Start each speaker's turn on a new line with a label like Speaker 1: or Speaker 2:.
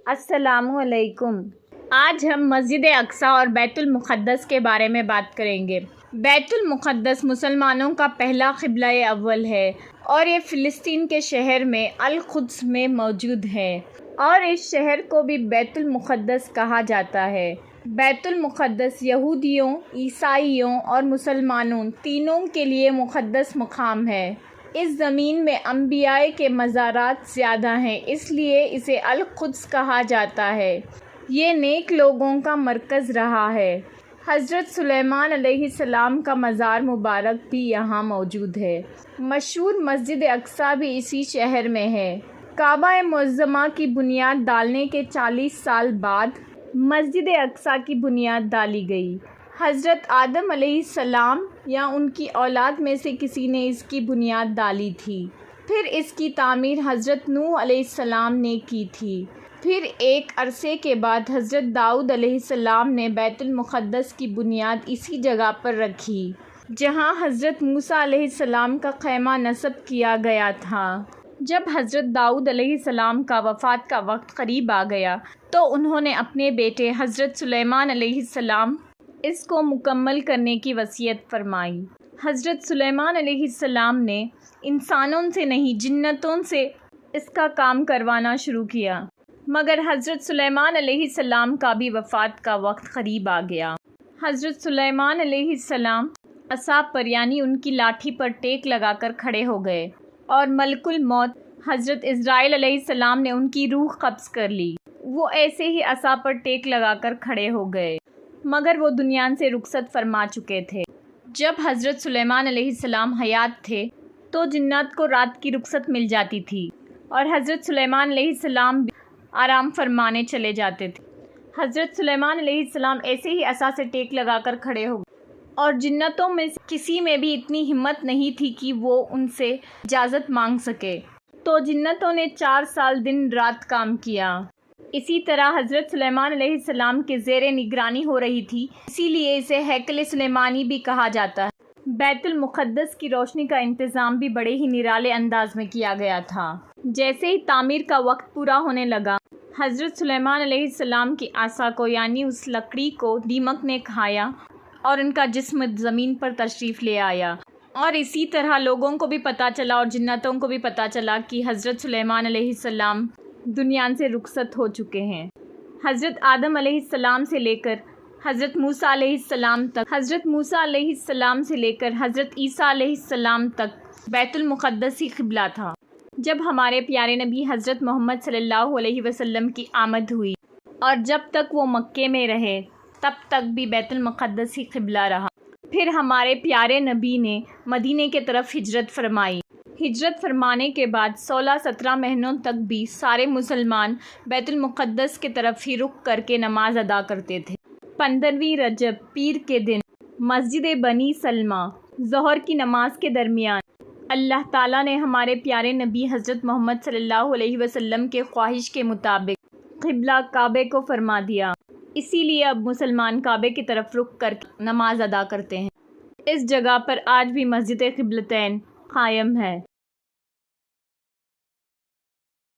Speaker 1: السلام علیکم۔ آج ہم مسجد اقصیٰ اور بیت المقدس کے بارے میں بات کریں گے۔ بیت المقدس مسلمانوں کا پہلا قبلہ اول ہے اور یہ فلسطین کے شہر میں القدس میں موجود ہے، اور اس شہر کو بھی بیت المقدس کہا جاتا ہے۔ بیت المقدس یہودیوں، عیسائیوں اور مسلمانوں تینوں کے لیے مقدس مقام ہے۔ اس زمین میں انبیاء کے مزارات زیادہ ہیں، اس لیے اسے القدس کہا جاتا ہے۔ یہ نیک لوگوں کا مرکز رہا ہے۔ حضرت سلیمان علیہ السلام کا مزار مبارک بھی یہاں موجود ہے۔ مشہور مسجد اقصیٰ بھی اسی شہر میں ہے۔ کعبہ معظمہ کی بنیاد ڈالنے کے 40 سال بعد مسجد اقصیٰ کی بنیاد ڈالی گئی۔ حضرت آدم علیہ السلام یا ان کی اولاد میں سے کسی نے اس کی بنیاد ڈالی تھی۔ پھر اس کی تعمیر حضرت نوح علیہ السلام نے کی تھی۔ پھر ایک عرصے کے بعد حضرت داؤد علیہ السلام نے بیت المقدس کی بنیاد اسی جگہ پر رکھی جہاں حضرت موسیٰ علیہ السلام کا خیمہ نصب کیا گیا تھا۔ جب حضرت داؤد علیہ السلام کا وفات کا وقت قریب آ گیا تو انہوں نے اپنے بیٹے حضرت سلیمان علیہ السلام اس کو مکمل کرنے کی وصیت فرمائی۔ حضرت سلیمان علیہ السلام نے انسانوں سے نہیں جنتوں سے اس کا کام کروانا شروع کیا، مگر حضرت سلیمان علیہ السلام کا بھی وفات کا وقت قریب آ گیا۔ حضرت سلیمان علیہ السلام عصا پر یعنی ان کی لاٹھی پر ٹیک لگا کر کھڑے ہو گئے، اور ملک الموت حضرت اسرائیل علیہ السلام نے ان کی روح قبض کر لی۔ وہ ایسے ہی عصا پر ٹیک لگا کر کھڑے ہو گئے، مگر وہ دنیا سے رخصت فرما چکے تھے۔ جب حضرت سلیمان علیہ السلام حیات تھے تو جنات کو رات کی رخصت مل جاتی تھی، اور حضرت سلیمان علیہ السلام بھی آرام فرمانے چلے جاتے تھے۔ حضرت سلیمان علیہ السلام ایسے ہی عصا سے ٹیک لگا کر کھڑے ہو گئے، اور جنتوں میں کسی میں بھی اتنی ہمت نہیں تھی کہ وہ ان سے اجازت مانگ سکے، تو جنتوں نے 4 سال دن رات کام کیا۔ اسی طرح حضرت سلیمان علیہ السلام کے زیر نگرانی ہو رہی تھی، اسی لیے اسے ہیکل سلیمانی بھی کہا جاتا ہے۔ بیت المقدس کی روشنی کا انتظام بھی بڑے ہی نرالے انداز میں کیا گیا تھا۔ جیسے ہی تعمیر کا وقت پورا ہونے لگا، حضرت سلیمان علیہ السلام کی عصا کو یعنی اس لکڑی کو دیمک نے کھایا اور ان کا جسم زمین پر تشریف لے آیا، اور اسی طرح لوگوں کو بھی پتہ چلا اور جنتوں کو بھی پتہ چلا کہ حضرت سلیمان علیہ السلام دنیا سے رخصت ہو چکے ہیں۔ حضرت آدم علیہ السلام سے لے کر حضرت موسیٰ علیہ السلام تک، حضرت موسیٰ علیہ السلام سے لے کر حضرت عیسیٰ علیہ السلام تک بیت المقدس ہی قبلہ تھا۔ جب ہمارے پیارے نبی حضرت محمد صلی اللہ علیہ وسلم کی آمد ہوئی اور جب تک وہ مکے میں رہے تب تک بھی بیت المقدس ہی قبلہ رہا۔ پھر ہمارے پیارے نبی نے مدینے کی طرف ہجرت فرمائی۔ ہجرت فرمانے کے بعد 16-17 مہینوں تک بھی سارے مسلمان بیت المقدس کی طرف ہی رخ کر کے نماز ادا کرتے تھے۔ 15ویں رجب پیر کے دن مسجد بنی سلمہ ظہر کی نماز کے درمیان اللہ تعالیٰ نے ہمارے پیارے نبی حضرت محمد صلی اللہ علیہ وسلم کے خواہش کے مطابق قبلہ کعبے کو فرما دیا۔ اسی لیے اب مسلمان کعبے کی طرف رخ کر کے نماز ادا کرتے ہیں۔ اس جگہ پر آج بھی مسجد قبلتین قائم ہے۔